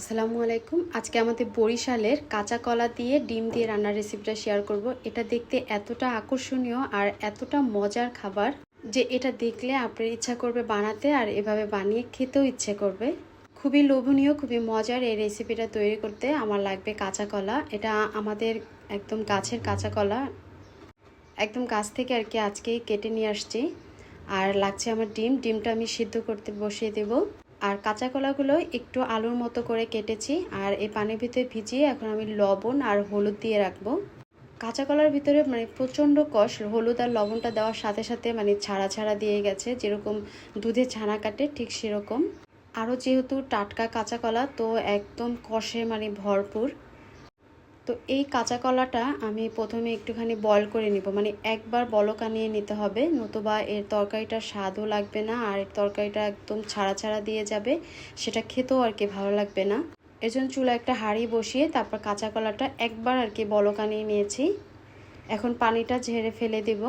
আসসালামু আলাইকুম। আজকে আমাদের বরিশালের কাঁচা কলা দিয়ে ডিম দিয়ে রান্নার রেসিপিটা শেয়ার করব। এটা দেখতে এতটা আকর্ষণীয় আর এতটা মজার খাবার যে এটা দেখলে আপনার ইচ্ছা করবে বানাতে, আর এভাবে বানিয়ে খেতেও ইচ্ছে করবে। খুবই লোভনীয়, খুবই মজার এই রেসিপিটা তৈরি করতে আমার লাগবে কাঁচা কলা। এটা আমাদের একদম গাছের কাঁচা কলা, একদম গাছ থেকে আর কি আজকেই কেটে নিয়ে আসছি। আর লাগছে আমার ডিমটা আমি সিদ্ধ করতে বসিয়ে দেব। আর কাঁচা কলাগুলো একটু আলুর মতো করে কেটেছি, আর এই পানির ভিতরে ভিজিয়ে এখন আমি লবণ আর হলুদ দিয়ে রাখবো। কাঁচা কলার ভিতরে প্রচণ্ড কষ, হলুদ আর লবণটা দেওয়ার সাথে সাথে ছাড়া ছাড়া দিয়ে গেছে, যেরকম দুধে ছানা কাটে ঠিক সেরকম। আরও যেহেতু টাটকা কাঁচা কলা, তো একদম কষে ভরপুর। তো এই কাঁচা কলাটা আমি প্রথমে একটুখানি বয়ল করে নিব, একবার বলক আনিয়ে নিতে হবে, নতুবা এর তরকারিটা স্বাদও লাগবে না, আর এর তরকারিটা একদম ছাড়া ছাড়া দিয়ে যাবে, সেটা খেতেও আর কি ভালো লাগবে না। এর জন্য চুলা একটা হাঁড়ি বসিয়ে তারপর কাঁচা কলাটা একবার আর কি বলক আনিয়ে নিয়েছি। এখন পানিটা ঝেড়ে ফেলে দেব।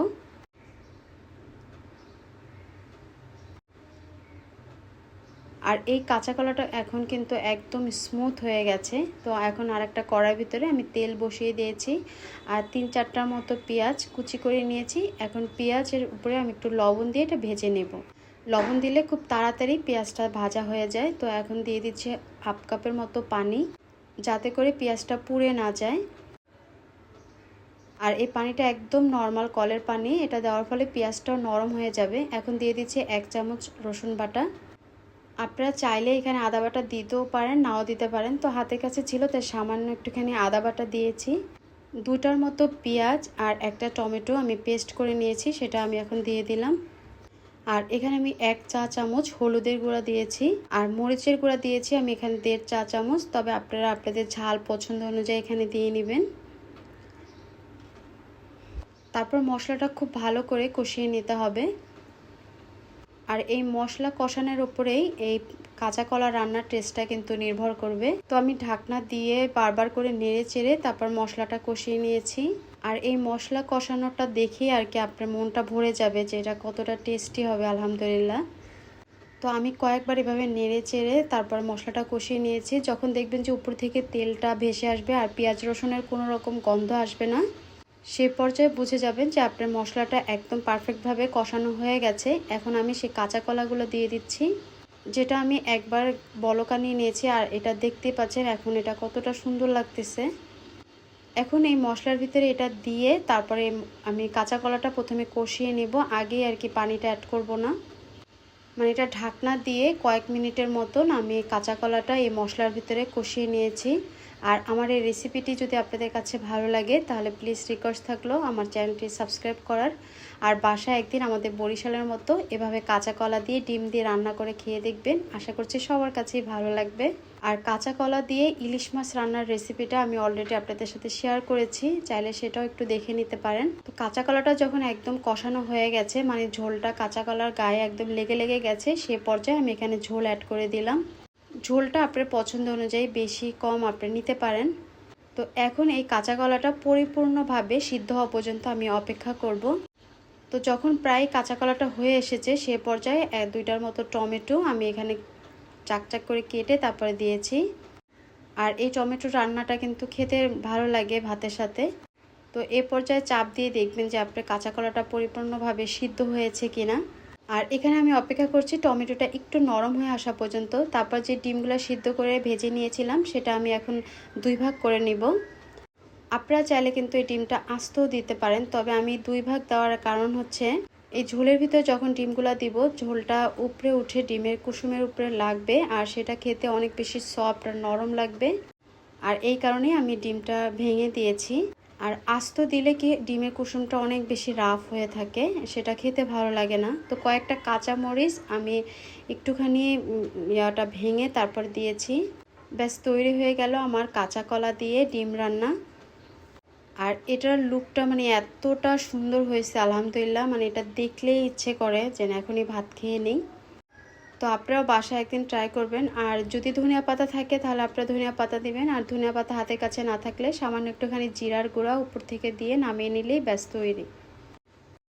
আর এই কাঁচা কলাটা এখন কিন্তু একদম স্মুথ হয়ে গেছে। তো এখন আর একটা কড়াইয়ের ভিতরে আমি তেল বসিয়ে দিয়েছি, আর 3-4টার মতো পেঁয়াজ কুচি করে নিয়েছি। এখন পেঁয়াজের উপরে আমি একটু লবণ দিয়ে এটা ভেজে নেব। লবণ দিলে খুব তাড়াতাড়ি পেঁয়াজটা ভাজা হয়ে যায়। তো এখন দিয়ে দিচ্ছি 1/2 কাপের মতো পানি, যাতে করে পেঁয়াজটা পুড়ে না যায়। আর এই পানিটা একদম নর্মাল কলের পানি, এটা দেওয়ার ফলে পেঁয়াজটাও নরম হয়ে যাবে। এখন দিয়ে দিচ্ছি 1 চামচ রসুন বাটা। আপনারা চাইলে এখানে আদা বাটা দিতেও পারেন, নাও দিতে পারেন। তো হাতের কাছে ছিল তাই সামান্য একটুখানি আদা বাটা দিয়েছি। 2টার মতো পেঁয়াজ আর একটা টমেটো আমি পেস্ট করে নিয়েছি, সেটা আমি এখন দিয়ে দিলাম। আর এখানে আমি 1 চা চামচ হলুদের গুঁড়া দিয়েছি, আর মরিচের গুঁড়া দিয়েছি আমি এখানে 1.5 চা চামচ। তবে আপনারা আপনাদের ঝাল পছন্দ অনুযায়ী এখানে দিয়ে নেবেন। তারপর মশলাটা খুব ভালো করে কষিয়ে নিতে হবে। আর এই মশলা কষানোর উপরেই এই কাঁচা কলা রান্নার টেস্টটা কিন্তু নির্ভর করবে। তো আমি ঢাকনা দিয়ে বারবার করে নেড়ে চেড়ে তারপর মশলাটা কষিয়ে নিয়েছি। আর এই মশলা কষানোটা দেখে আর কি আপনার মনটা ভরে যাবে যে এটা কতটা টেস্টি হবে আলহামদুলিল্লাহ। তো আমি কয়েকবার এভাবে নেড়ে চেড়ে তারপর মশলাটা কষিয়ে নিয়েছি। যখন দেখবেন যে উপর থেকে তেলটা ভেসে আসবে আর পেঁয়াজ রসুনের কোনো রকম গন্ধ আসবে না, সেই পর্যায়ে বুঝে যাবেন যে আপনার মশলাটা একদম পারফেক্টভাবে কষানো হয়ে গেছে। এখন আমি সেই কাঁচা কলাগুলো দিয়ে দিচ্ছি, যেটা আমি একবার বলকা নিয়ে নিয়েছি। আর এটা দেখতেই পাচ্ছেন এখন এটা কতটা সুন্দর লাগতেছে। এখন এই মশলার ভিতরে এটা দিয়ে তারপরে আমি কাঁচা কলাটা প্রথমে কষিয়ে নেব, আগেই আর কি পানিটা অ্যাড করব না। এটা ঢাকনা দিয়ে কয়েক মিনিটের মতন আমি কাঁচা কলাটা এই মশলার ভিতরে কষিয়ে নিয়েছি। আর আমার এই রেসিপিটি যদি আপনাদের কাছে ভালো লাগে তাহলে প্লিজ রিকোয়েস্ট থাকলো আমার চ্যানেলটি সাবস্ক্রাইব করার। আর বাসায় একদিন আমাদের বরিশালের মতো এভাবে কাঁচা কলা দিয়ে ডিম দিয়ে রান্না করে খেয়ে দেখবেন, আশা করছি সবার কাছেই ভালো লাগবে। আর কাঁচা কলা দিয়ে ইলিশ মাছ রান্নার রেসিপিটা আমি অলরেডি আপনাদের সাথে শেয়ার করেছি, চাইলে সেটাও একটু দেখে নিতে পারেন। তো কাঁচা কলাটা যখন একদম কষানো হয়ে গেছে, ঝোলটা কাঁচা কলার গায়ে একদম লেগে লেগে গেছে, সে পর্যায়ে আমি এখানে ঝোল অ্যাড করে দিলাম। ঝোলটা আপনার পছন্দ অনুযায়ী বেশি কম আপনি নিতে পারেন। তো এখন এই কাঁচা কলাটা পরিপূর্ণভাবে সিদ্ধ হওয়া পর্যন্ত আমি অপেক্ষা করব। তো যখন প্রায় কাঁচা কলাটা হয়ে এসেছে সে পর্যায়ে 2টার মতো টমেটো আমি এখানে চাকচাক করে কেটে তারপরে দিয়েছি। আর এই টমেটো রান্নাটা কিন্তু খেতে ভালো লাগে ভাতের সাথে। তো এ পর্যায়ে চাপ দিয়ে দেখবেন যে আপনার কাঁচা কলাটা পরিপূর্ণভাবে সিদ্ধ হয়েছে কিনা। আর এখানে আমি অপেক্ষা করছি টমেটোটা একটু নরম হয়ে আসা পর্যন্ত। তারপর যে ডিমগুলো সিদ্ধ করে ভেজে নিয়েছিলাম সেটা আমি এখন 2 ভাগ করে নিব। আপনারা চাইলে কিন্তু এই ডিমটা আস্তেও দিতে পারেন, তবে আমি 2 ভাগ দেওয়ার কারণ হচ্ছে এই ঝোলের ভিতরে যখন ডিমগুলো দিব ঝোলটা উপরে উঠে ডিমের কুসুমের উপরে লাগবে, আর সেটা খেতে অনেক বেশি সফট আর নরম লাগবে। আর এই কারণেই আমি ডিমটা ভেঙে দিয়েছি। আর আস্ত দিলে কি ডিমের কুসুমটা অনেক বেশি রাফ হয়ে থাকে, সেটা খেতে ভালো লাগে না। তো কয়েকটা কাঁচা মরিচ আমি একটুখানি ভেঙে তারপর দিয়েছি। ব্যাস তৈরি হয়ে গেল আমার কাঁচা কলা দিয়ে ডিম রান্না। আর এটার লুকটা এতটা সুন্দর হয়েছে আলহামদুলিল্লাহ, এটা দেখলেই ইচ্ছে করে যে এখনই ভাত খেয়ে নেই। তো আপনারাও বাসায় একদিন ট্রাই করবেন। আর যদি ধনিয়া পাতা থাকে তাহলে আপনারা ধনিয়া পাতা দিবেন, আর ধনিয়া পাতা হাতের কাছে না থাকলে সামান্য একটুখানি জিরার গুঁড়া উপর থেকে দিয়ে নামিয়ে নিলেই ব্যাস তৈরি।